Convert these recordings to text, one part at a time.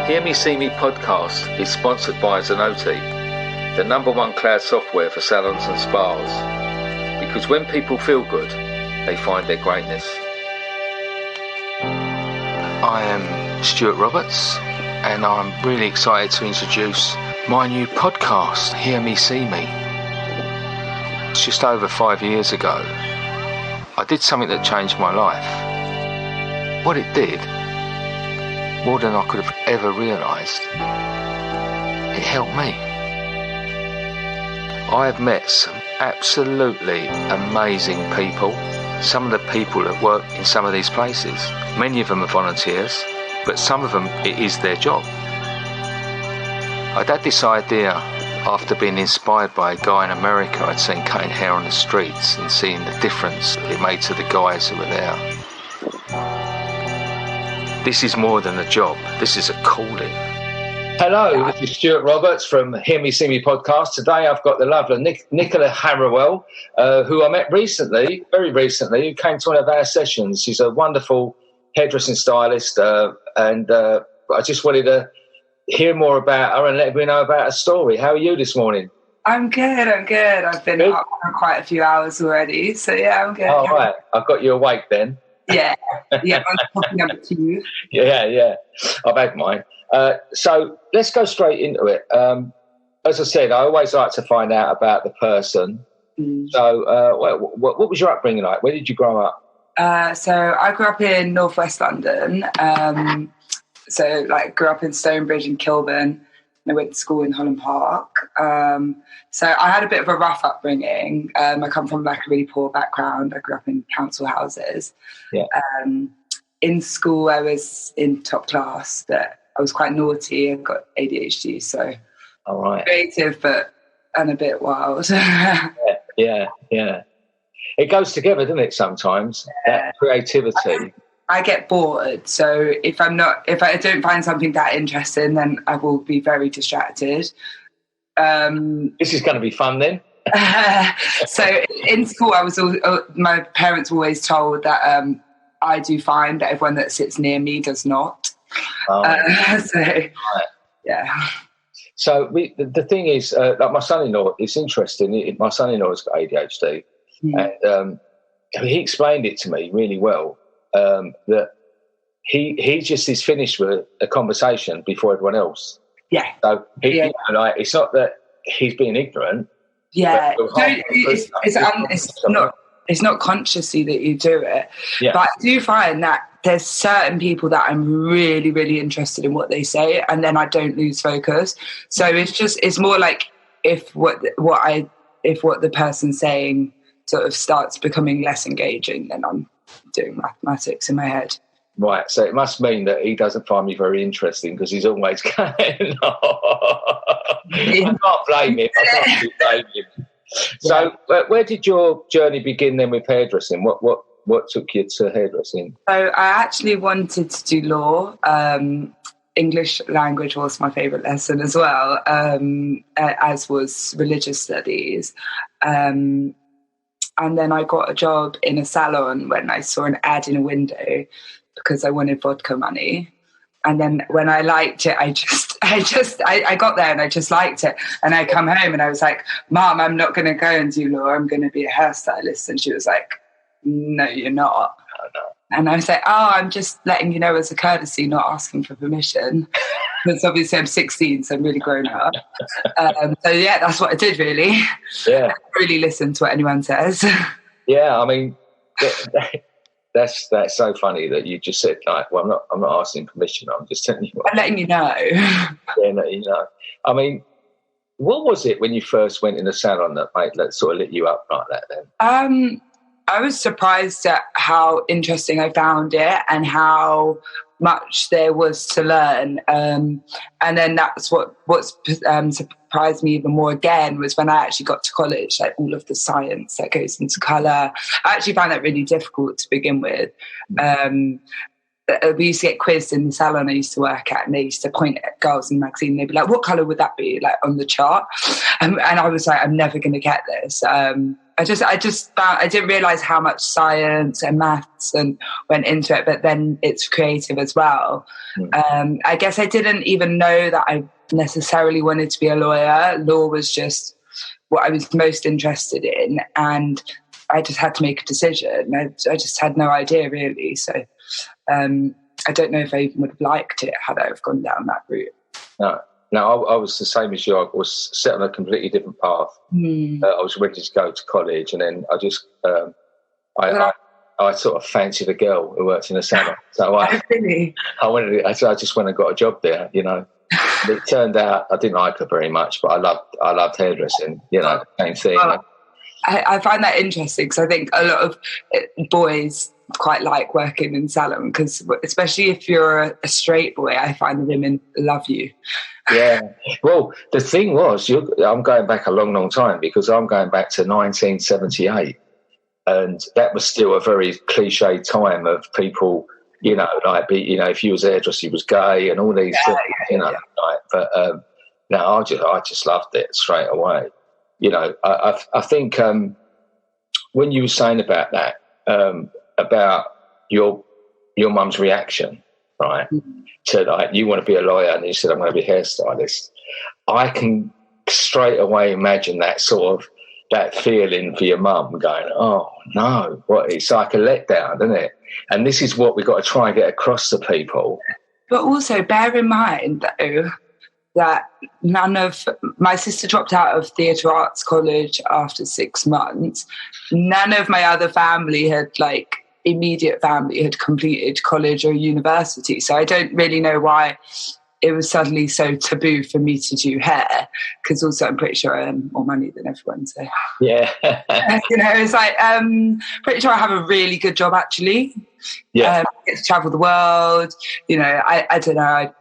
Hear Me See Me podcast is sponsored by DesignerThe, the #1 cloud software for salons and spas. Because when people feel good, they find their greatness. I am Stuart Roberts, and I'm really excited to introduce my new podcast, Hear Me See Me. It's just over 5 years ago. I did something that changed my life. What it did, more than I could have ever realised, it helped me. I have met some absolutely amazing people. Some of the people that work in some of these places, many of them are volunteers, but some of them, it is their job. I'd had this idea after being inspired by a guy in America. I'd seen cutting hair on the streets and seeing the difference it made to the guys who were there. This is more than a job. This is a calling. Hello, this is Stuart Roberts from Hear Me See Me podcast. Today I've got the lovely Nicola Harrowell, who I met recently, very recently, who came to one of our sessions. She's a wonderful hairdressing stylist, and I just wanted to hear more about her and let everyone know about her story. How are you this morning? I'm good. I've been up for quite a few hours already, so yeah, I'm good. Oh, right. I've got you awake then. Yeah, I'm popping up to you. Yeah, I've had mine. So let's go straight into it. As I said, I always like to find out about the person. So what was your upbringing like? Where did you grow up? So I grew up in northwest London. Grew up in Stonebridge and Kilburn. And I went to school in Holland Park. So I had a bit of a rough upbringing. I come from like a really poor background. I grew up in council houses. Yeah. In school, I was in top class, but I was quite naughty. I got ADHD, so all right. Creative, and a bit wild. Yeah. It goes together, doesn't it? Sometimes that creativity. I get bored, so if I don't find something that interesting, then I will be very distracted. This is going to be fun then. So in school, my parents always told that I do fine, but everyone that sits near me does not. Yeah. So the thing is, like my son-in-law, it's interesting. My son-in-law's got ADHD, and he explained it to me really well. That he just is finished with a conversation before everyone else. Yeah. So it's not that he's being ignorant. Yeah. It's not consciously that you do it. Yeah. But I do find that there's certain people that I'm really, really interested in what they say, and then I don't lose focus. So it's more like if what the person's saying sort of starts becoming less engaging, then I'm doing mathematics in my head. Right, so it must mean that he doesn't find me very interesting because he's always going, I can't blame him. So where did your journey begin then with hairdressing? What took you to hairdressing? So I actually wanted to do law. English language was my favourite lesson as well, as was religious studies. And then I got a job in a salon when I saw an ad in a window because I wanted vodka money. And then when I liked it, I got there and I just liked it. And I come home and I was like, Mom, I'm not going to go and do law. I'm going to be a hairstylist. And she was like, no, you're not. Oh, no. And I was like, I'm just letting you know as a courtesy, not asking for permission. Because obviously I'm 16, so I'm really grown up. So yeah, that's what I did really. Yeah. I really listen to what anyone says. Yeah, I mean, that's so funny that you just said like, well, I'm not asking permission. I'm just telling you. I'm letting you know. Yeah, letting you know. I mean, what was it when you first went in the salon that sort of lit you up like that then? I was surprised at how interesting I found it and how much there was to learn. And then that's what surprised me even more again was when I actually got to college, like all of the science that goes into colour. I actually found that really difficult to begin with. We used to get quizzed in the salon I used to work at, and they used to point at girls in the magazine and they'd be like, what colour would that be, like on the chart? And I was like, I'm never going to get this. I just found, I didn't realize how much science and maths and went into it, but then it's creative as well. I guess I didn't even know that I necessarily wanted to be a lawyer. Law was just what I was most interested in, and I just had to make a decision. I just had no idea really. So I don't know if I even would have liked it had I have gone down that route. No, I was the same as you. I was set on a completely different path. I was ready to go to college, and then I just I sort of fancied a girl who worked in a salon. So I just went and got a job there. You know, it turned out I didn't like her very much, but I loved hairdressing. You know, same thing. I find that interesting because I think a lot of boys quite like working in salon, because especially if you're a straight boy, I find the women love you. Yeah. Well, the thing was, I'm going back a long, long time, because I'm going back to 1978, and that was still a very cliche time of people, you know, like if you was a hairdresser, you was gay and all these things, you know. Like, but no, I just loved it straight away. You know, I think when you were saying about that, about your mum's reaction, right, to like, you want to be a lawyer, and you said, I'm going to be a hairstylist. I can straight away imagine that sort of, that feeling for your mum going, oh no, what, it's like a letdown, isn't it? And this is what we've got to try and get across to people. But also bear in mind, though, that my sister dropped out of theatre arts college after 6 months. None of my other family immediate family had completed college or university. So I don't really know why it was suddenly so taboo for me to do hair, because also I'm pretty sure I earn more money than everyone. So yeah, you know, it's like pretty sure I have a really good job actually. Yeah, I get to travel the world. You know, I don't know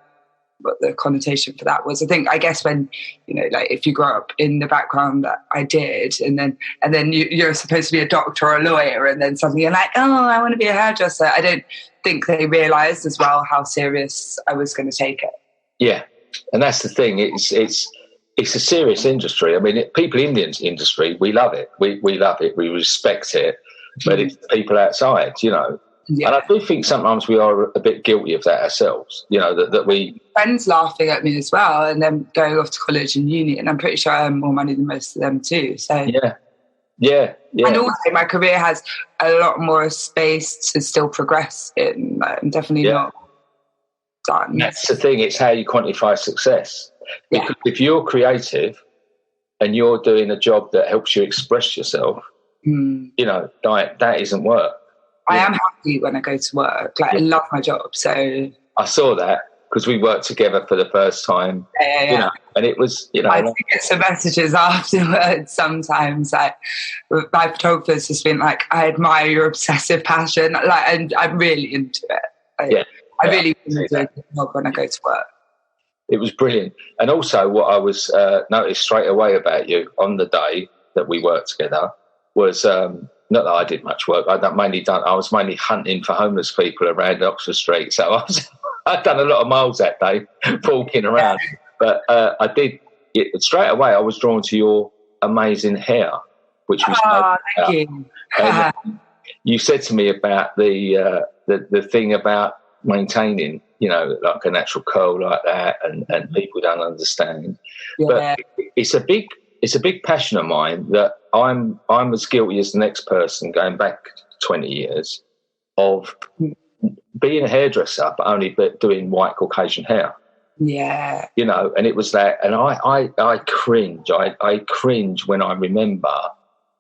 what the connotation for that was. I guess when, you know, like if you grow up in the background that I did, and then you're supposed to be a doctor or a lawyer, and then suddenly you're like, oh, I want to be a hairdresser. I don't think they realised as well how serious I was going to take it. Yeah, and that's the thing. It's a serious industry. I mean, people in the industry, we love it. We love it. We respect it. But it's people outside, you know. Yeah. And I do think sometimes we are a bit guilty of that ourselves, you know, that we... Friends laughing at me as well, and then going off to college and uni, and I'm pretty sure I earn more money than most of them too. So Yeah. And also my career has a lot more space to still progress in. I'm definitely not done. That's the thing, it's how you quantify success. Because if you're creative and you're doing a job that helps you express yourself, you know, that isn't work. I am happy when I go to work. Like, I love my job. So I saw that because we worked together for the first time. You know, and it was, you know, I get some messages afterwards sometimes. Like, my photographer's just been like, I admire your obsessive passion. Like, and I'm really into it. I really enjoy the job when I go to work. It was brilliant. And also what I was noticed straight away about you on the day that we worked together was... not that I did much work. I was mainly hunting for homeless people around Oxford Street. So I'd done a lot of miles that day, walking around. But I did straight away. I was drawn to your amazing hair, which was. Thank you. You said to me about the thing about maintaining, you know, like a natural curl like that, and people don't understand. Yeah. But it's a big passion of mine that I'm as guilty as the next person, going back 20 years, of being a hairdresser but only doing white Caucasian hair. Yeah. You know, and it was that, and I cringe. I cringe when I remember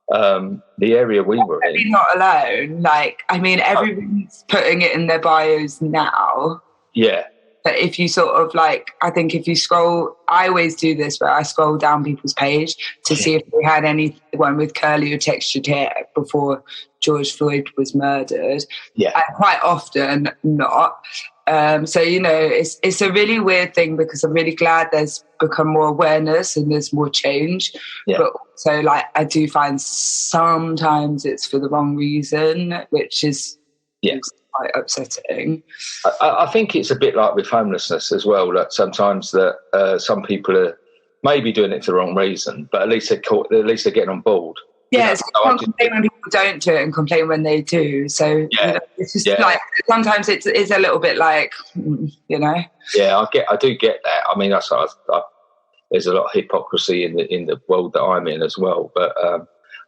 the area we were in. You're not alone. Like, I mean, everyone's putting it in their bios now. Yeah. But if you sort of like, I think if you scroll, I always do this where I scroll down people's page to see if they had anyone with curly or textured hair before George Floyd was murdered. Yeah. And quite often not. So, you know, it's a really weird thing, because I'm really glad there's become more awareness and there's more change. Yeah. But also, like, I do find sometimes it's for the wrong reason, which is... quite upsetting. I think it's a bit like with homelessness as well, that sometimes that some people are maybe doing it for the wrong reason, but at least they're getting on board. Yeah, it's can't complain when people don't do it and complain when they do. So it's just like sometimes it's a little bit like, you know. Yeah, I do get that. I mean, there's a lot of hypocrisy in the world that I'm in as well. But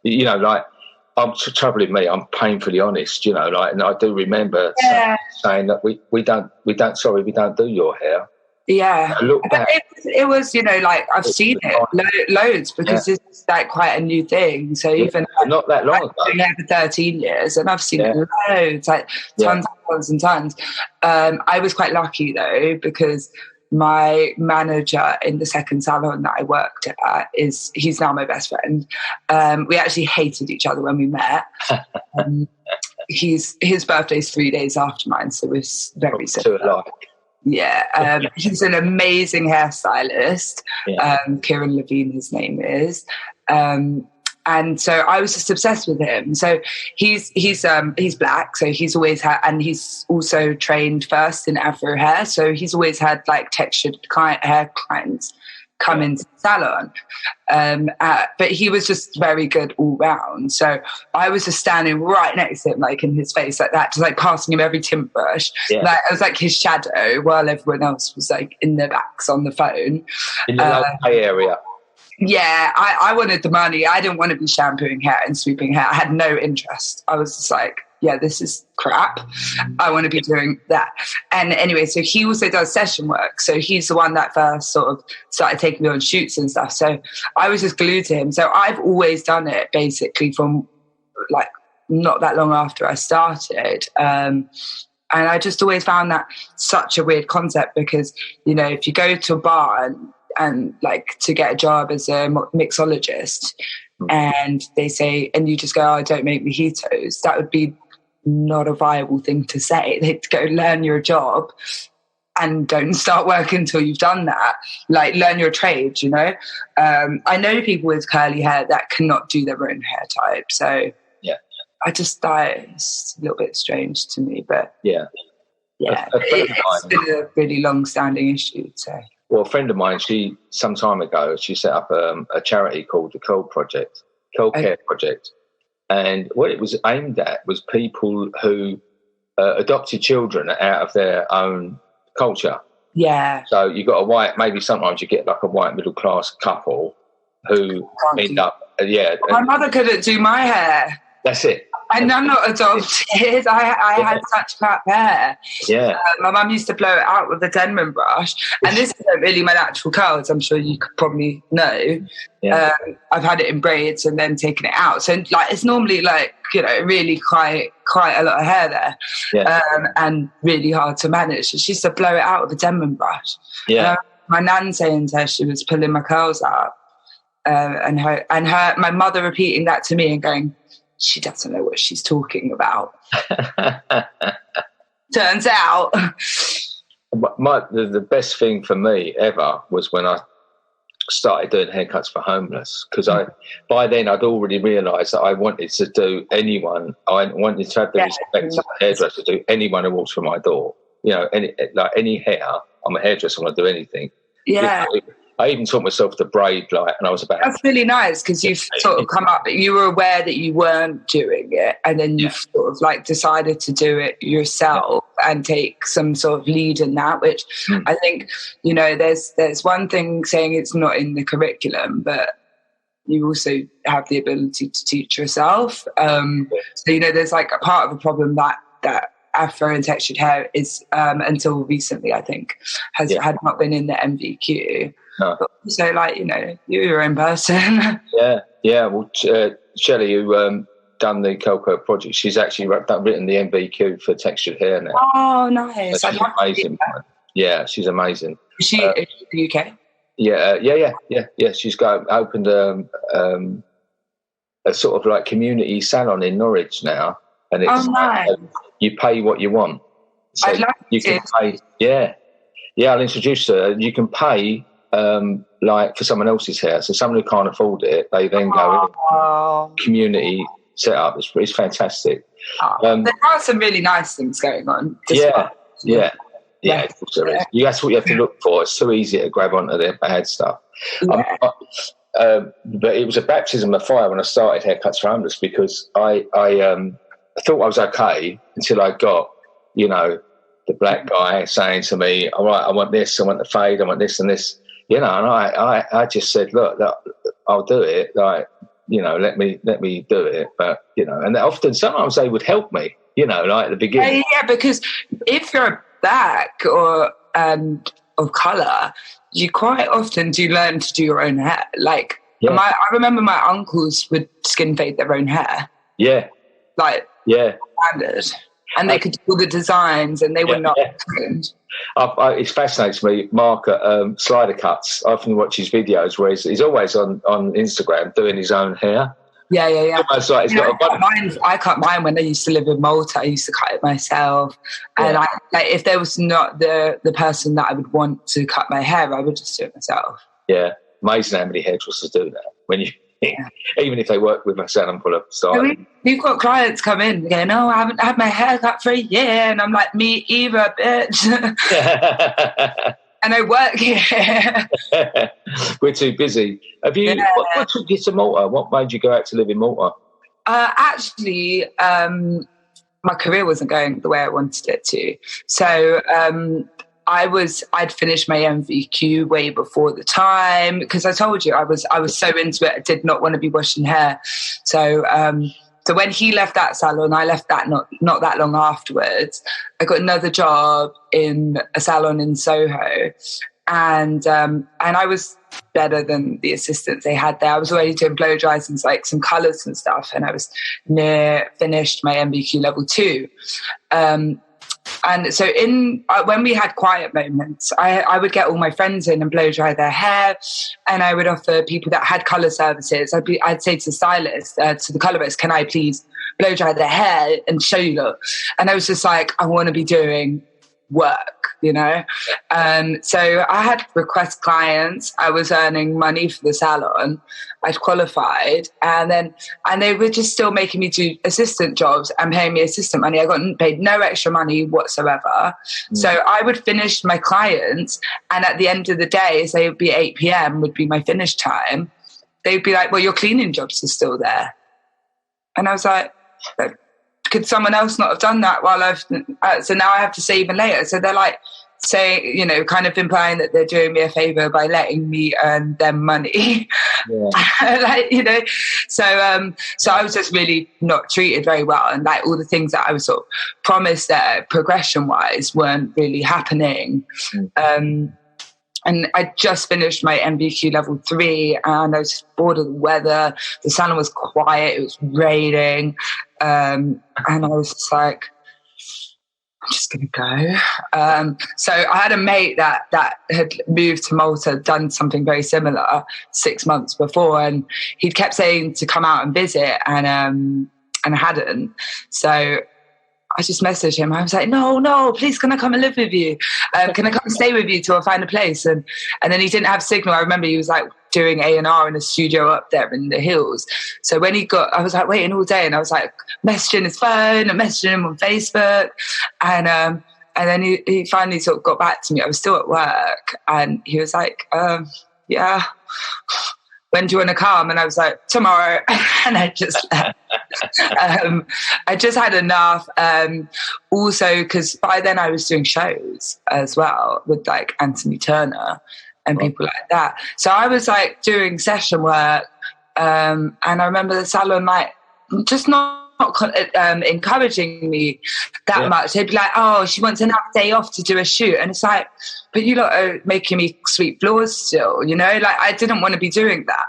you know, like I'm troubling me. I'm painfully honest. You know, like, and I do remember saying that we don't do your hair. Yeah, it was, you know, like I've seen it loads because it's like quite a new thing. So even not that long ago, I've been there for 13 years, and I've seen it loads, like tons and tons. I was quite lucky though, because my manager in the second salon that I worked at he's now my best friend. We actually hated each other when we met. His birthday's 3 days after mine, so we're very similar. Yeah, he's an amazing hairstylist. Kieran Levine, his name is. And so I was just obsessed with him. So he's black, so he's always had, and he's also trained first in Afro hair. So he's always had like textured hair clients come into the salon. But he was just very good all round. So I was just standing right next to him, like in his face like that, just like passing him every tint brush. Like I was like his shadow while everyone else was like in their backs on the phone. In the local area. Yeah, I wanted the money. I didn't want to be shampooing hair and sweeping hair. I had no interest. I was just like, yeah, this is crap. I want to be doing that. And anyway, so he also does session work. So he's the one that first sort of started taking me on shoots and stuff. So I was just glued to him. So I've always done it basically from like not that long after I started. And I just always found that such a weird concept because, you know, if you go to a bar and like to get a job as a mixologist and they say, and you just go, I don't make mojitos, that would be not a viable thing to say. They'd go learn your job and don't start work until you've done that. Like learn your trade, you know? I know people with curly hair that cannot do their own hair type. So I just thought it's a little bit strange to me, but it's been a really long-standing issue. So. Well, a friend of mine, some time ago, she set up a charity called the Curl Care Project. And what it was aimed at was people who adopted children out of their own culture. Yeah. So you got maybe sometimes you get like a white middle class couple who end up, My mother couldn't do my hair. That's it. And I'm not adopted. I had such crap hair. Yeah. My mum used to blow it out with a Denman brush. And this isn't really my natural curl, as I'm sure you could probably know. Yeah. I've had it in braids and then taken it out. So like it's normally like, you know, really quite a lot of hair there. Yeah. And really hard to manage. So she used to blow it out with a Denman brush. Yeah. My nan saying to her she was pulling my curls out. And my mother repeating that to me and going, she doesn't know what she's talking about. Turns out. The best thing for me ever was when I started doing haircuts for homeless, because by then I'd already realised that I wanted to do anyone. I wanted to have the respect of a hairdresser to do anyone who walks through my door. You know, any hair. I'm a hairdresser. I want to do anything. Yeah. You know, I even taught myself to braid, and I was about... That's really nice, because you've sort of come up, but you were aware that you weren't doing it, and then you've sort of, like, decided to do it yourself and take some sort of lead in that, which I think, you know, there's one thing saying it's not in the curriculum, but you also have the ability to teach yourself. So, you know, there's, like, a part of a problem that Afro and textured hair is, until recently, I think, had not been in the MVQ. No. But also, like, you know, you're your own person. Yeah. Well, Shelley, who done the Coco project, she's actually written the MVQ for textured hair now. Oh, nice! So she's amazing. Yeah, she's amazing. Is she in the UK? Yeah. She's opened a sort of like community salon in Norwich now, and it's nice. You pay what you want. So I'd like you can pay. Yeah. I'll introduce her. You can pay. Like for someone else's hair, so someone who can't afford it, they then go in community setup. It's fantastic. There are some really nice things going on. Yeah. That's what you have to look for. It's so easy to grab onto their bad stuff. Yeah. but it was a baptism of fire when I started Haircuts for Homeless, because I thought I was okay until I got, you know, the black guy saying to me, all right, I want this, I want the fade, I want this and this, you know, and I just said, look, I'll do it, like, you know, let me do it. But, you know, and often sometimes they would help me, you know, like at the beginning. Yeah, because if you're black or of colour, you quite often do learn to do your own hair. Like, I remember my uncles would skin fade their own hair. Yeah. Like, standard. And they could do all the designs, and they were not trained. It fascinates me, Mark at Slider Cuts. I often watch his videos where he's always on Instagram doing his own hair. Yeah. Almost like I cut mine when I used to live in Malta. I used to cut it myself. And if there was not the person that I would want to cut my hair, I would just do it myself. Yeah. Amazing how many hairdressers do that. When you even if they work with a salon full of styling. We've got clients come in going, oh, I haven't had my hair cut for a year. And I'm like, me either, bitch. And I work here. We're too busy. Have you? What took you to Malta? What made you go out to live in Malta? Actually, my career wasn't going the way I wanted it to. So I'd finished my MVQ way before the time, because I told you I was so into it. I did not want to be washing hair. So when he left that salon, I left that not that long afterwards. I got another job in a salon in Soho, and I was better than the assistants they had there. I was already doing blow dries and like some colours and stuff, and I was near finished my MVQ level 2. And so when we had quiet moments, I would get all my friends in and blow dry their hair, and I would offer people that had colour services. I'd say to the stylist, to the colourist, can I please blow dry their hair and show you look? And I was just like, I want to be doing work, you know? So I had request clients. I was earning money for the salon. I'd qualified, and they were just still making me do assistant jobs and paying me assistant money. I got paid no extra money whatsoever. So I would finish my clients, and at the end of the day, say it would be 8 p.m. would be my finish time. They'd be like, well, your cleaning jobs are still there. And I was like, could someone else not have done that while so now I have to stay even later? So they're like saying, you know, kind of implying that they're doing me a favor by letting me earn them money. Like, you know, so I was just really not treated very well. And like all the things that I was sort of promised that progression wise weren't really happening. And I just finished my MVQ level 3, and I was bored of the weather. The salon was quiet. It was raining. And I was just like, I'm just going to go. So I had a mate that had moved to Malta, done something very similar 6 months before, and he'd kept saying to come out and visit, and I hadn't. So I just messaged him. I was like, no, please, can I come and live with you? Can I come and stay with you till I find a place? And then he didn't have signal. I remember he was like doing A&R in a studio up there in the hills. So when I was like waiting all day, and I was like messaging his phone and messaging him on Facebook. And then he finally sort of got back to me. I was still at work, and he was like, yeah, when do you want to come? And I was like, tomorrow. And I just left. I just had enough. Also, because by then I was doing shows as well with like Anthony Turner and people like that. So I was like doing session work. And I remember the salon like just not encouraging me that much. They'd be like, oh, she wants another day off to do a shoot. And it's like, but you lot are making me sweep floors still, you know? Like, I didn't want to be doing that.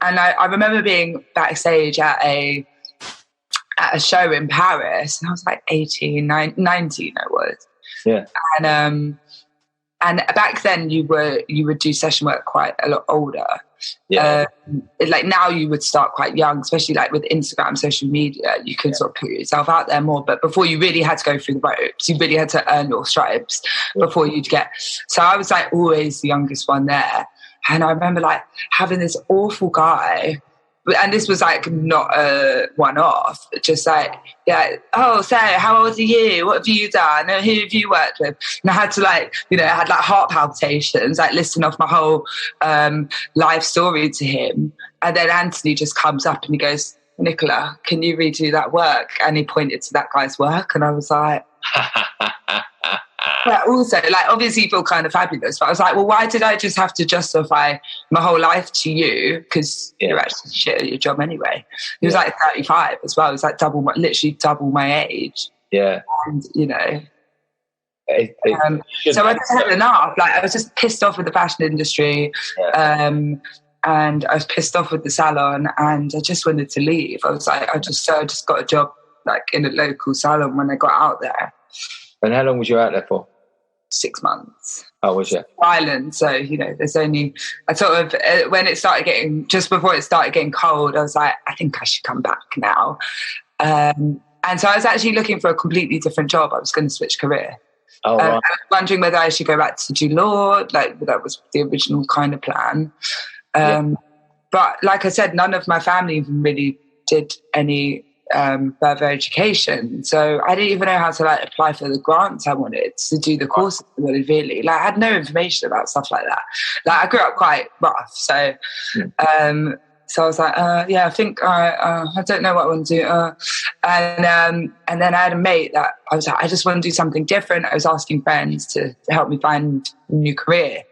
And I remember being backstage at a show in Paris, and I was like 19 I was. Yeah. And back then you would do session work quite a lot older. Yeah. Like now you would start quite young, especially like with Instagram, social media, you could sort of put yourself out there more. But before, you really had to go through the ropes. You really had to earn your stripes before you'd get. So I was like always the youngest one there. And I remember like having this awful guy and this was like not a one-off, just like, yeah, oh, so how old are you? What have you done? Who have you worked with? And I had to like, I had like heart palpitations, like listing off my whole life story to him. And then Anthony just comes up and he goes, Nicola, can you redo that work? And he pointed to that guy's work, and I was like, but also, like, obviously you feel kind of fabulous, but I was like, well, why did I just have to justify my whole life to you? Because you're actually shit at your job anyway. He was like 35 as well. He was like literally double my age. Yeah. And, so I just had enough. Like, I was just pissed off with the fashion industry. Yeah. And I was pissed off with the salon, and I just wanted to leave. I was like, I just got a job like in a local salon when I got out there. And how long was you out there for? 6 months. Oh, was it? Island. So, there's only, I sort of, when it started getting, just before it started getting cold, I was like, I think I should come back now. And so I was actually looking for a completely different job. I was going to switch career. Oh, right. I was wondering whether I should go back to do law. Like, that was the original kind of plan. But like I said, none of my family even really did any further education, so I didn't even know how to like apply for the grants I wanted to do the courses I wanted, really. Like, I had no information about stuff like that. Like, I grew up quite rough, so so I was like, I think I don't know what I want to do. And then I had a mate that I was like, I just want to do something different. I was asking friends to help me find a new career.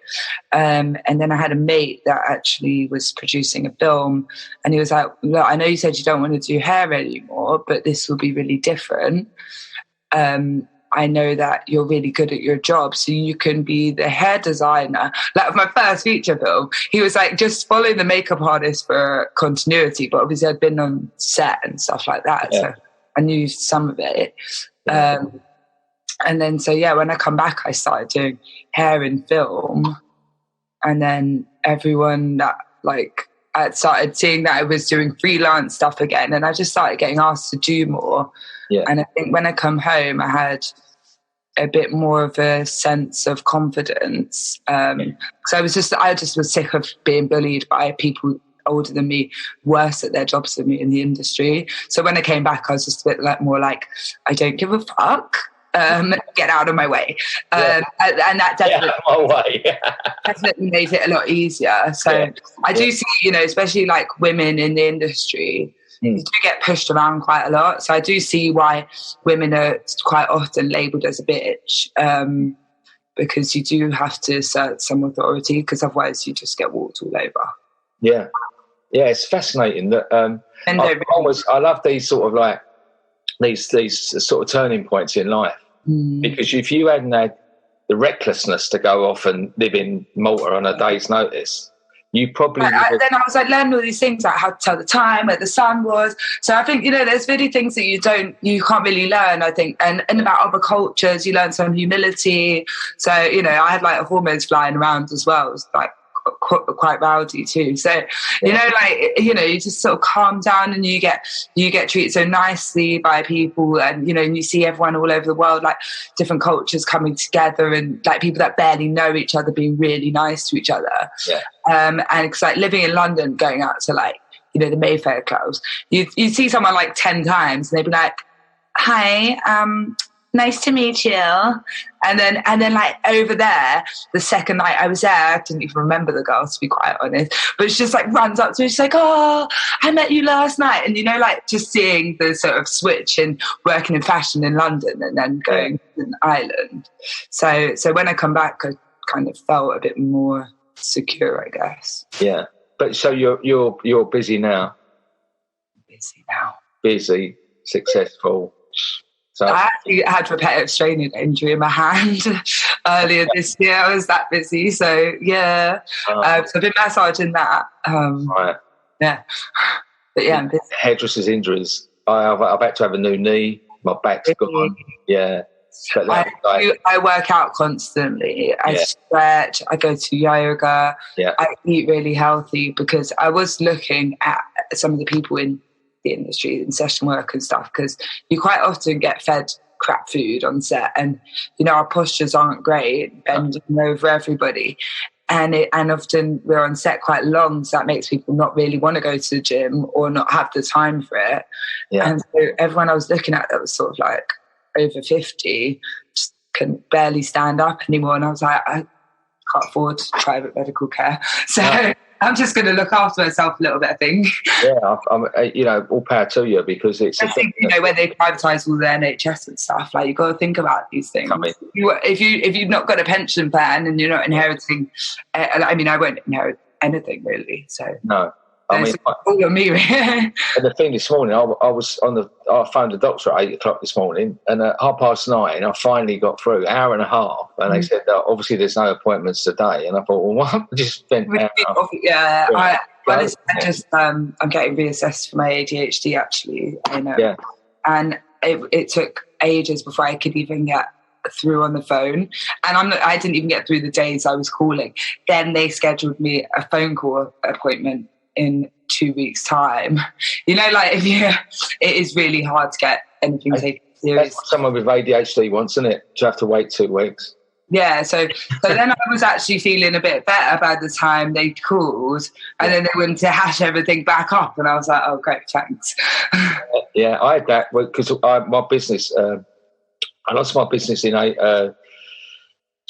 And then I had a mate that actually was producing a film, and he was like, look, I know you said you don't want to do hair anymore, but this will be really different. I know that you're really good at your job, so you can be the hair designer. Like, my first feature film, he was like, just follow the makeup artist for continuity. But obviously I'd been on set and stuff like that, so I knew some of it. And then, when I come back, I started doing hair in film. And then everyone that, like, I started seeing that I was doing freelance stuff again, and I just started getting asked to do more. Yeah. And I think when I come home, I had a bit more of a sense of confidence. So I just was sick of being bullied by people older than me, worse at their jobs than me in the industry. So when I came back, I was just a bit more like, I don't give a fuck. Get out of my way. And that definitely made it a lot easier. So I do see, especially like women in the industry, you do get pushed around quite a lot. So I do see why women are quite often labelled as a bitch, because you do have to assert some authority, because otherwise you just get walked all over. Yeah. Yeah, it's fascinating that I love these sort of like these sort of turning points in life. Because if you hadn't had the recklessness to go off and live in Malta on a day's notice, you probably then I was like learning all these things, like how to tell the time, where the sun was. So I think, there's really things that you can't really learn, I think, and about other cultures, you learn some humility. So, I had like hormones flying around as well. It was like quite rowdy too. So, you just sort of calm down, and you get treated so nicely by people, and, and you see everyone all over the world, like different cultures coming together, and like people that barely know each other being really nice to each other. Yeah. And it's like living in London, going out to like, the Mayfair clubs, you see someone like 10 times and they'd be like, hi, nice to meet you. And then like over there, the second night I was there, I didn't even remember the girl, to be quite honest, but she just like runs up to me, she's like, oh, I met you last night. And, like just seeing the sort of switch in working in fashion in London and then going to Ireland. So when I come back, I kind of felt a bit more secure, I guess. Yeah. But so you're busy now. Busy, successful. So I actually had repetitive strain injury in my hand earlier this year. I was that busy, so yeah. So I've been massaging that. Right. Yeah, but yeah, I'm busy. Hairdresser's injuries. I've had to have a new knee. My back's gone. Yeah. I work out constantly. I stretch. I go to yoga. Yeah. I eat really healthy, because I was looking at some of the people in the industry and session work and stuff, because you quite often get fed crap food on set, and our postures aren't great, bending over everybody, and often we're on set quite long, so that makes people not really want to go to the gym or not have the time for it. Yeah. And so everyone I was looking at that was sort of like over 50 just can barely stand up anymore, and I was like, I can't afford private medical care, so I'm just going to look after myself a little bit, I think. Yeah, I'm, all power to you, because it's... I think, when they privatise all the NHS and stuff, like, you've got to think about these things. I mean, if you've not got a pension plan and you're not inheriting... I won't inherit anything, really, so... No. All on me. And the thing this morning, I phoned the doctor at 8:00 this morning, and at 9:30 I finally got through, hour and a half, and they said that obviously there's no appointments today, and I thought, well, what? I just spent an hour. Yeah, I'm getting reassessed for my ADHD, actually. I know. Yeah. And it took ages before I could even get through on the phone, and I didn't even get through the days I was calling. Then they scheduled me a phone call appointment in 2 weeks' time. It is really hard to get anything taken seriously. That's what someone with ADHD wants, isn't it? To have to wait 2 weeks. Yeah, so then I was actually feeling a bit better by the time they called, and then they went to hash everything back up, and I was like, oh, great, thanks. Yeah, I had that because my business, I lost my business in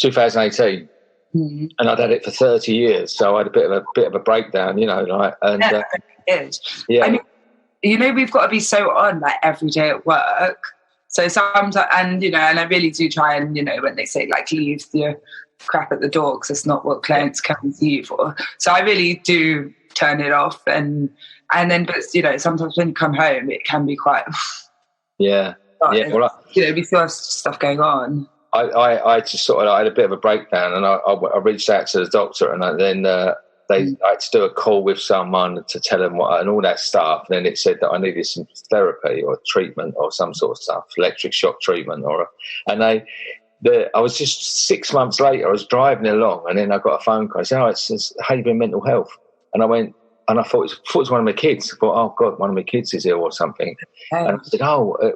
2018. Mm-hmm. And I'd had it for 30 years, so I had a bit of a breakdown, it is. Yeah. I mean, we've got to be so on like every day at work. So sometimes, and I really do try and when they say like leave the crap at the door, because it's not what clients come to you for. So I really do turn it off, and then, but sometimes when you come home, it can be quite. Yeah. Yeah. Well, we still have stuff going on. I just I had a bit of a breakdown, and I reached out to the doctor, and I had to do a call with someone to tell them what and all that stuff. And then it said that I needed some therapy or treatment or some sort of stuff, electric shock treatment, I was just 6 months later. I was driving along, and then I got a phone call. I said, it says Haven Mental Health, and I went. And I thought it was one of my kids. I thought, oh, God, one of my kids is ill or something. And I said,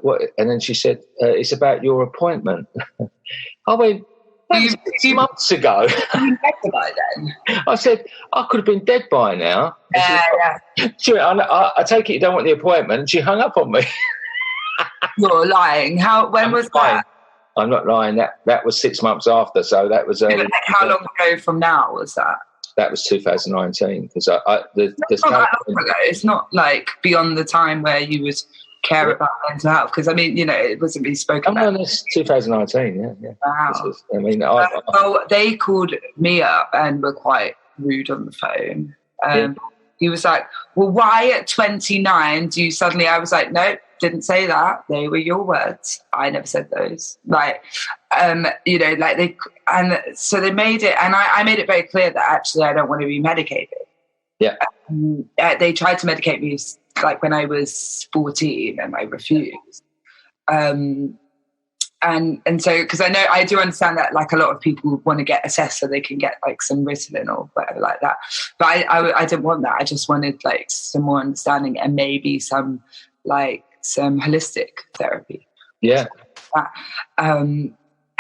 what? And then she said, it's about your appointment. I went, that was 6 months ago. I said, I could have been dead by now. I take it you don't want the appointment. And she hung up on me. You're lying. When was that? I'm not lying. That was 6 months after. So that was... how long ago from now was that? That was 2019, because not that long ago. It's not like beyond the time where you would care about mental health, because it wasn't really spoken about. No, it's 2019. Yeah. Wow. They called me up and were quite rude on the phone. He was like, "Well, why at 29 do you suddenly?" I was like, "No, didn't say that. They were your words. I never said those." So they made it, and I made it very clear that actually I don't want to be medicated. Yeah. They tried to medicate me like when I was 14, and I refused. And so, because I do understand that like a lot of people want to get assessed so they can get like some Ritalin or whatever like that, but I didn't want that. I just wanted like some more understanding and maybe some holistic therapy. Yeah.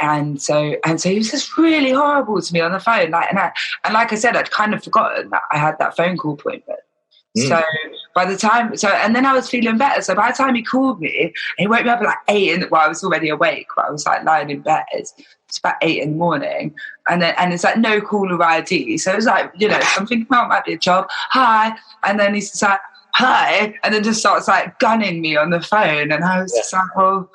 And so he was just really horrible to me on the phone. And like I said, I'd kind of forgotten that I had that phone call appointment. So by the time, and then I was feeling better. So by the time he called me, he woke me up at like 8. I was already awake, but I was like lying in bed. It's about 8 in the morning, and it's like no caller ID. So it was like something might be a job. Hi, and then he's just like hi, and then just starts like gunning me on the phone, and I was just like, well,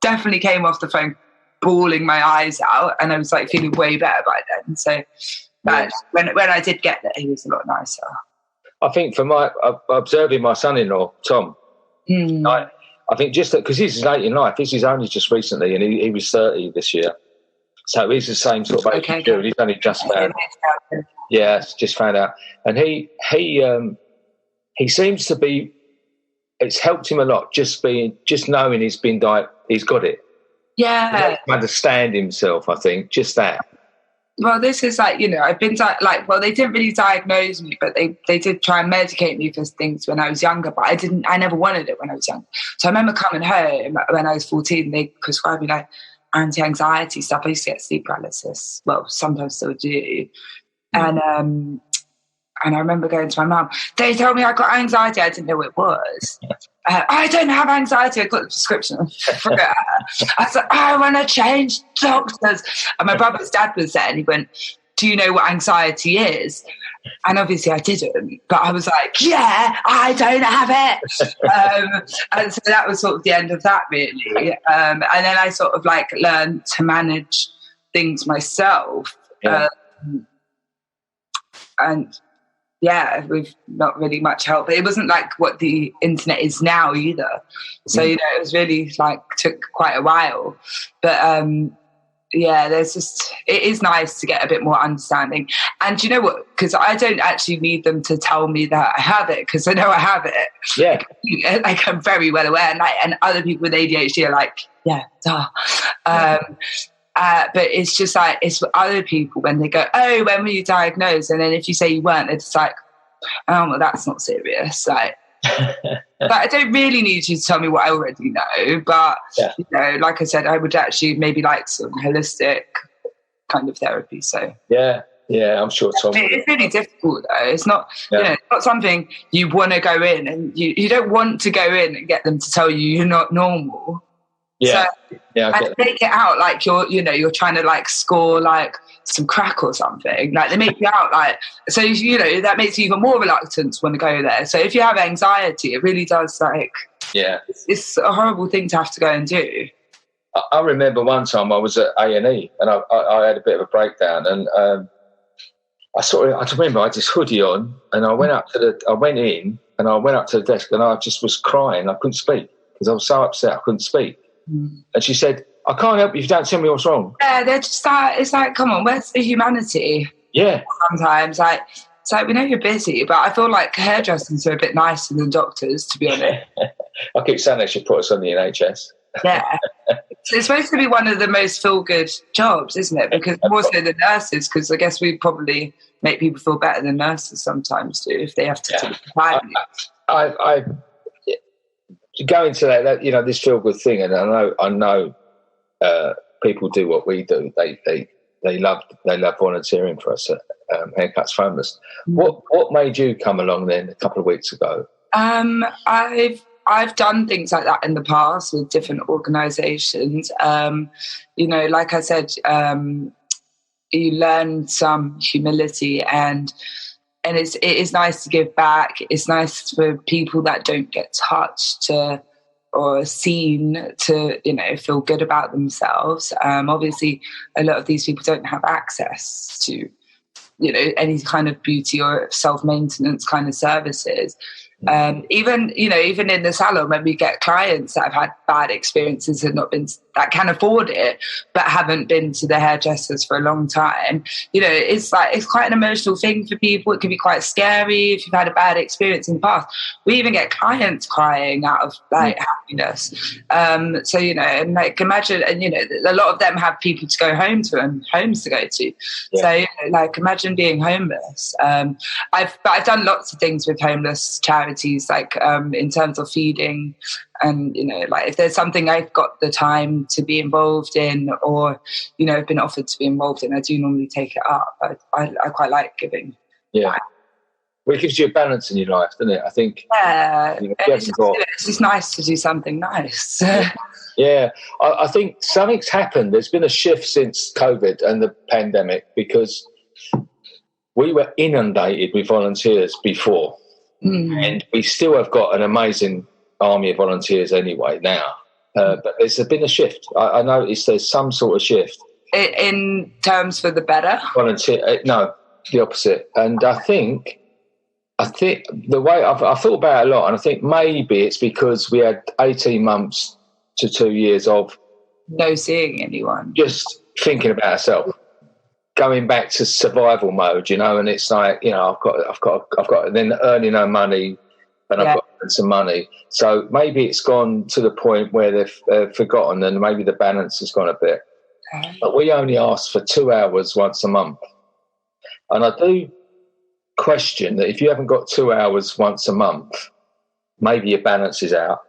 definitely came off the phone bawling my eyes out, and I was like feeling way better by then. So when I did get there, he was a lot nicer. I think for observing my son-in-law, Tom, I think just that, because he's late in life, this is only just recently, and he was 30 this year. So he's the same sort of age. Okay. He's only just found out. Yeah, just found out. And he seems to be, it's helped him a lot, just knowing he's got it. Yeah. He understand himself, I think, just that. Well, this is like, I've been they didn't really diagnose me, but they did try and medicate me for things when I was younger, but I never wanted it when I was young. So I remember coming home when I was 14, they prescribed me like anti-anxiety stuff. I used to get sleep paralysis. Well, sometimes still do. And I remember going to my mum. They told me I got anxiety. I didn't know what it was. I don't have anxiety. I got the prescription. I was like, I want to change doctors. And my brother's dad was there, and he went, do you know what anxiety is? And obviously I didn't, but I was like, yeah, I don't have it. And so that was sort of the end of that, really. And then I sort of like learned to manage things myself. Yeah. And yeah, with not really much help. It wasn't like what the internet is now either. So, you know, it was really like took quite a while. But yeah, it is nice to get a bit more understanding. And you know what? Because I don't actually need them to tell me that I have it, because I know I have it. Yeah. Like I'm very well aware. And other people with ADHD are like, yeah, duh. But it's just like, it's for other people when they go, oh, when were you diagnosed? And then if you say you weren't, it's like, oh, well, that's not serious. Like, but I don't really need you to tell me what I already know. But, you know, like I said, I would actually maybe like some holistic kind of therapy. So yeah, I'm sure Tom. It's really difficult though. It's not, you know, it's not something you want to go in, and you don't want to go in and get them to tell you you're not normal. Yeah. So, and make it out like you're trying to like score like some crack or something. Like they make you out like, so you know that makes you even more reluctant to want to go there. So if you have anxiety, it really does like, it's a horrible thing to have to go and do. I remember one time I was at A&E and I had a bit of a breakdown, and I remember I had this hoodie on, and I went in and I went up to the desk, and I just was crying. I couldn't speak because I was so upset I couldn't speak. And she said, I can't help you if you don't tell me what's wrong. Yeah, they're just like, it's like, come on, where's the humanity? Yeah. Sometimes, like, it's like, we know you're busy, but I feel like hairdressers are a bit nicer than doctors, to be honest. I keep saying they should put us on the NHS. Yeah. So it's supposed to be one of the most feel-good jobs, isn't it? Because more so than nurses, because I guess we probably make people feel better than nurses sometimes do if they have to take I go into that, you know, this feel-good thing, and I know people do what we do. They love volunteering for us at Haircuts Homeless. What made you come along then a couple of weeks ago? I've done things like that in the past with different organisations. You know, like I said, you learn some humility, and it is nice to give back. It's nice for people that don't get touched or seen to, you know, feel good about themselves. Obviously, a lot of these people don't have access to, you know, any kind of beauty or self-maintenance kind of services. Even in the salon, when we get clients that have had bad experiences and that can afford it, but haven't been to the hairdressers for a long time, you know, it's quite an emotional thing for people. It can be quite scary if you've had a bad experience in the past. We even get clients crying out of like happiness. So, you know, and like imagine, and you know, a lot of them have people to go home to and homes to go to. Yeah. So, you know, like imagine being homeless. I've done lots of things with homeless charities, like in terms of feeding. And, you know, like if there's something I've got the time to be involved in, or, you know, been offered to be involved in, I do normally take it up. I quite like giving. Yeah. Well, it gives you a balance in your life, doesn't it? I think. Yeah. You know, it's just nice to do something nice. Yeah. I think something's happened. There's been a shift since COVID and the pandemic, because we were inundated with volunteers before. And we still have got an amazing army of volunteers anyway now, but there's been a shift. I noticed there's some sort of shift in terms for the better. No, the opposite. And I think the way I've thought about it a lot, and I think maybe it's because we had 18 months to 2 years of no seeing anyone, just thinking about ourselves, going back to survival mode, you know. And it's like, you know, I've got, and then earning no money. And I've got some money. So maybe it's gone to the point where they've forgotten, and maybe the balance has gone a bit. But we only ask for 2 hours once a month. And I do question that if you haven't got 2 hours once a month, maybe your balance is out.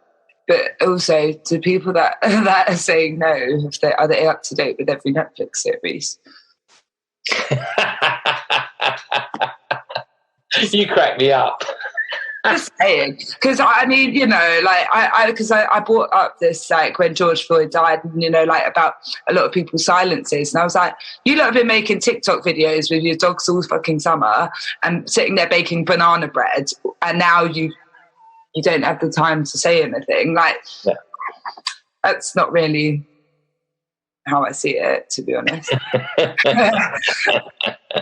But also, to people that are saying no, are they up to date with every Netflix series? You crack me up. Just saying, because I mean, you know, like I brought up this like when George Floyd died, and you know, like about a lot of people's silences, and I was like, you lot have been making TikTok videos with your dogs all fucking summer and sitting there baking banana bread, and now you don't have the time to say anything. Like, that's not really how I see it, to be honest.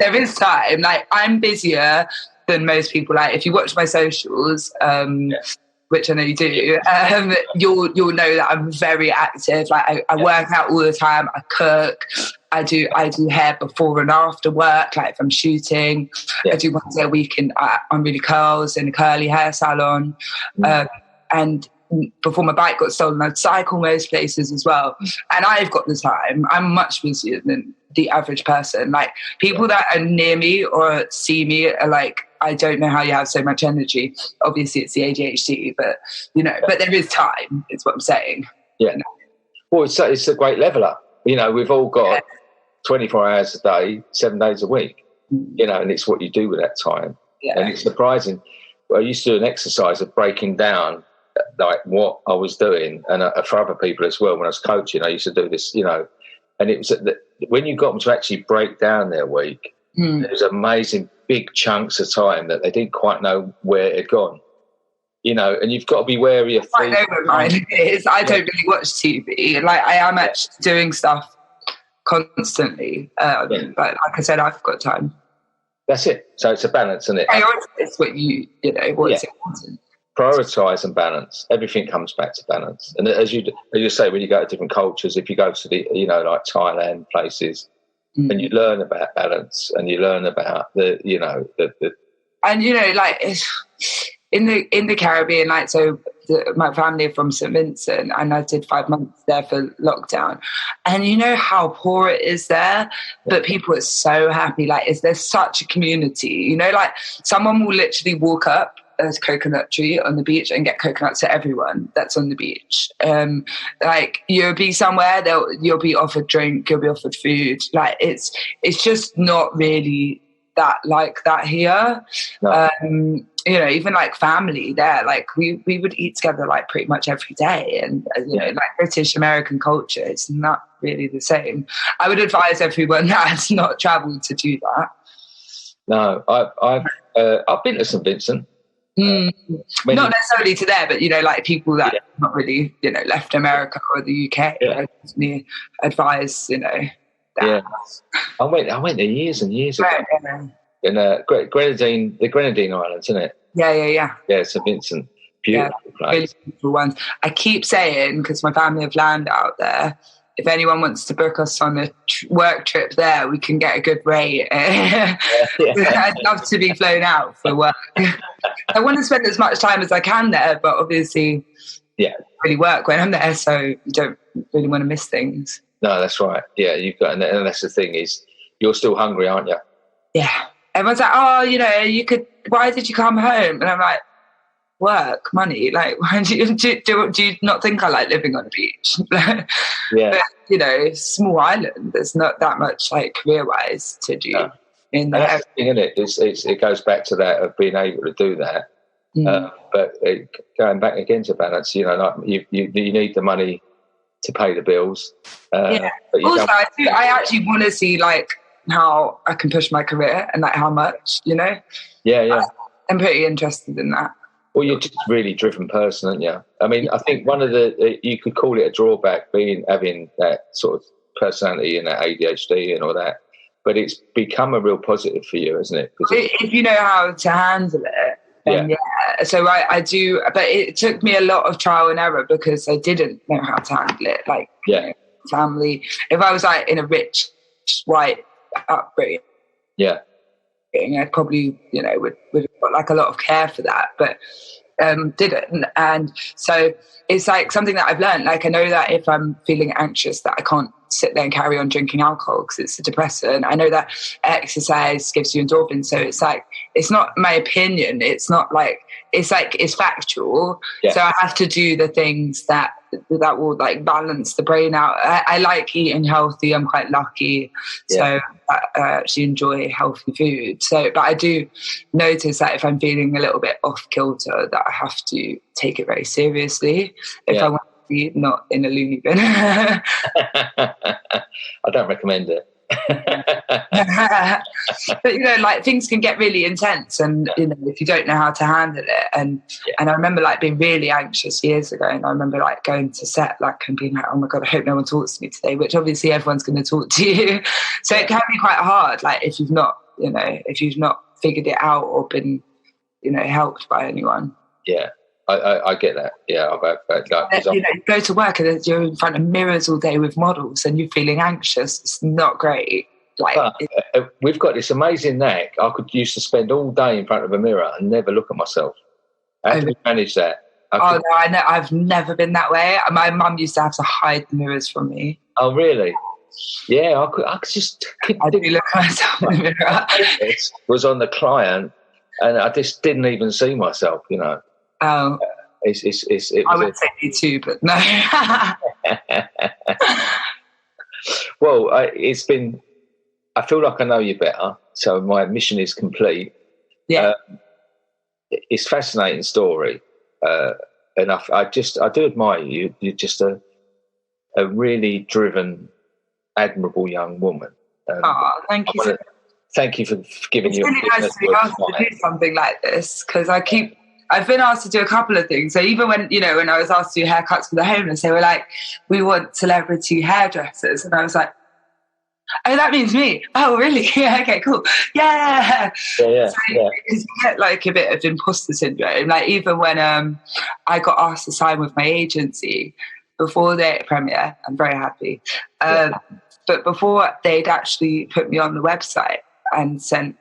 There is time. Like, I'm busier than most people. Like, if you watch my socials, which I know you do, you'll know that I'm very active. Like, I work out all the time. I cook. I do hair before and after work. Like, if I'm shooting, I do once a week on Really Curls in a curly hair salon. And before my bike got stolen, I'd cycle most places as well. And I've got the time. I'm much busier than the average person. Like, people that are near me or see me are like, I don't know how you have so much energy. Obviously, it's the ADHD, but, you know, but there is time, is what I'm saying. Yeah. You know? Well, it's a great level up. You know, we've all got 24 hours a day, 7 days a week, you know, and it's what you do with that time. Yeah. And it's surprising. I used to do an exercise of breaking down like what I was doing, and for other people as well. When I was coaching, I used to do this, you know, and it was when you got them to actually break down their week, there was amazing big chunks of time that they didn't quite know where it had gone, you know, and you've got to be wary of I know what mine is. I don't really watch TV. Like, I am actually doing stuff constantly, but like I said, I've got time. That's it. So it's a balance, isn't it? It's what you know, what's important. Prioritise and balance. Everything comes back to balance. And as you say, when you go to different cultures, if you go to the, you know, like Thailand places, and you learn about balance, and you learn about the, you know, the and you know, like in the Caribbean, like, so my family are from St. Vincent, and I did 5 months there for lockdown, and you know how poor it is there, but people are so happy. Like, there's such a community, you know, like someone will literally walk up a coconut tree on the beach and get coconuts to everyone that's on the beach. Like, you'll be somewhere, you'll be offered drink, you'll be offered food. Like, it's just not really that like that here. No. You know, even like family there, like we would eat together like pretty much every day, and you know, like British American culture, it's not really the same. I would advise everyone that has not travelled to do that. No, I've been to St. Vincent. Not necessarily to there, but you know, like people that not really, you know, left America or the UK. I definitely advise, you know. That. Yeah, I went there years and years ago. In the Grenadine Islands, isn't it? Yeah, St. Vincent, beautiful place. Really beautiful ones. I keep saying, because my family have land out there, if anyone wants to book us on a work trip there, we can get a good rate. I'd love to be flown out for work. I want to spend as much time as I can there, but obviously, really work when I'm there, so you don't really want to miss things. No, that's right. Yeah, you've got, and that's the thing is, you're still hungry, aren't you? Yeah. Everyone's like, oh, you know, why did you come home? And I'm like, work, money. Like, why do you not think I like living on a beach? But, you know, small island, there's not that much like career-wise to do. No. In there. That's the thing, isn't it? It goes back to that of being able to do that. But going back again to balance, you know, like you need the money to pay the bills. But also, I actually want to see like how I can push my career and like how much, you know. I'm pretty interested in that. Well, you're just a really driven person, aren't you? I mean, I think one of you could call it a drawback, having that sort of personality and that ADHD and all that, but it's become a real positive for you, isn't it? If you know how to handle it, then so I do, but it took me a lot of trial and error because I didn't know how to handle it. Like, you know, family, if I was like in a rich white upbringing, I probably, you know, would have got like a lot of care for that, but didn't. And so it's like something that I've learned. Like, I know that if I'm feeling anxious that I can't sit there and carry on drinking alcohol because it's a depressant. I know that exercise gives you endorphins, so it's like, it's not my opinion. It's not like, it's factual. Yeah. So I have to do the things that will like balance the brain out. I like eating healthy. I'm quite lucky. So I actually enjoy healthy food. So, but I do notice that if I'm feeling a little bit off kilter, that I have to take it very seriously if I want to be not in a loony bin. I don't recommend it. But like things can get really intense, and if you don't know how to handle it, and I remember like being really anxious years ago, and I remember like going to set like and being like, oh my god, I hope no one talks to me today, which obviously everyone's going to talk to you. So it can be quite hard, like if you've not figured it out or been helped by anyone. I get that. You go to work and you're in front of mirrors all day with models and you're feeling anxious. It's not great. We've got this amazing knack. I used to spend all day in front of a mirror and never look at myself. How do we manage that? I know. I've never been that way. My mum used to have to hide the mirrors from me. Oh, really? Yeah, I do look at myself in the mirror. It was on the client and I just didn't even see myself, Oh, I would say me too, but no. Well, it's been. I feel like I know you better, so my mission is complete. Yeah, it's a fascinating story, and I do admire you. You're just a really driven, admirable young woman. Thank you. Thank you for giving it's really nice to be asked to do something like this because I've been asked to do a couple of things. So even when I was asked to do haircuts for the homeless, they were like, we want celebrity hairdressers. And I was like, oh, that means me. Oh, really? Yeah, okay, cool. Yeah. Because you get like a bit of imposter syndrome. Like even when I got asked to sign with my agency before the premiere, I'm very happy. But before they'd actually put me on the website and sent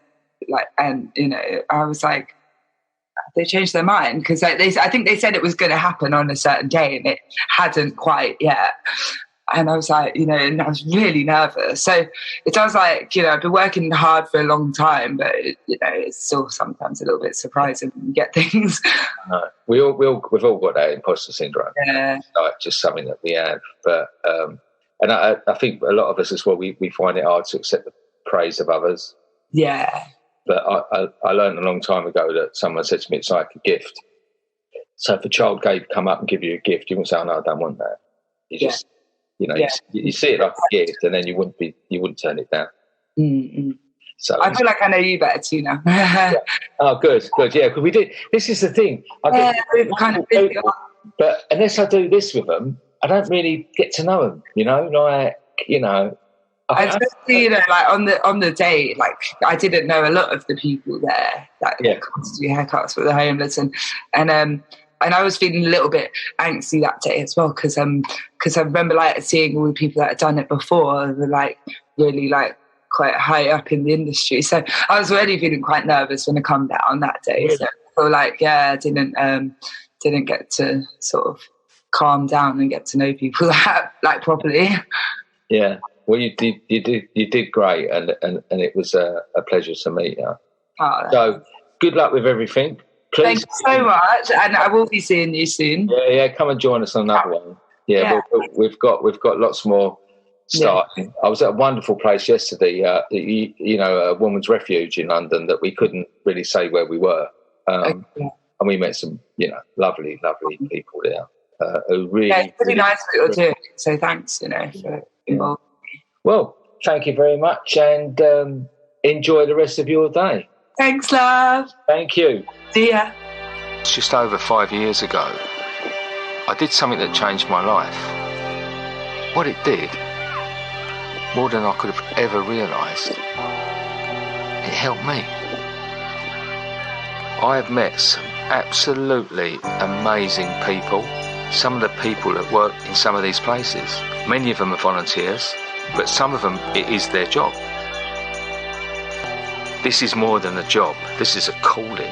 I was like, they changed their mind because I think they said it was going to happen on a certain day and it hadn't quite yet. And I was like, and I was really nervous. So it sounds like, I've been working hard for a long time, but it's still sometimes a little bit surprising when you get things. We've all got that imposter syndrome. Yeah. It's like just something that we have. But and I think a lot of us as well, we find it hard to accept the praise of others. Yeah. But I learned a long time ago that someone said to me, it's like a gift. So if a child come up and give you a gift, you wouldn't say, oh, no, I don't want that. You just, you see it like a gift and then you wouldn't turn it down. Mm-hmm. So I feel like I know you better too now. Oh, good. Yeah, because we did. This is the thing. But unless I do this with them, I don't really get to know them, Especially, like on the day, like I didn't know a lot of the people there that come to do haircuts for the homeless, and I was feeling a little bit angsty that day as well because I remember like seeing all the people that had done it before, were like really like quite high up in the industry, so I was already feeling quite nervous when I come down that day. Really? So I feel like I didn't get to sort of calm down and get to know people like properly. Yeah. Well, you did great, and it was a pleasure to meet you. So good luck with everything. Please. Thank you so much, and I will be seeing you soon. Yeah, come and join us on another one. Yeah. We've got lots more starting. Yeah. I was at a wonderful place yesterday, a woman's refuge in London that we couldn't really say where we were, and we met some lovely people there who really. Yeah, it's really nice what you're doing. So thanks, for involving. Well, thank you very much and enjoy the rest of your day. Thanks, love. Thank you. See ya. It's just over 5 years ago. I did something that changed my life. What it did, more than I could have ever realised, it helped me. I have met some absolutely amazing people. Some of the people that work in some of these places, many of them are volunteers, but some of them, it is their job. This is more than a job. This is a calling.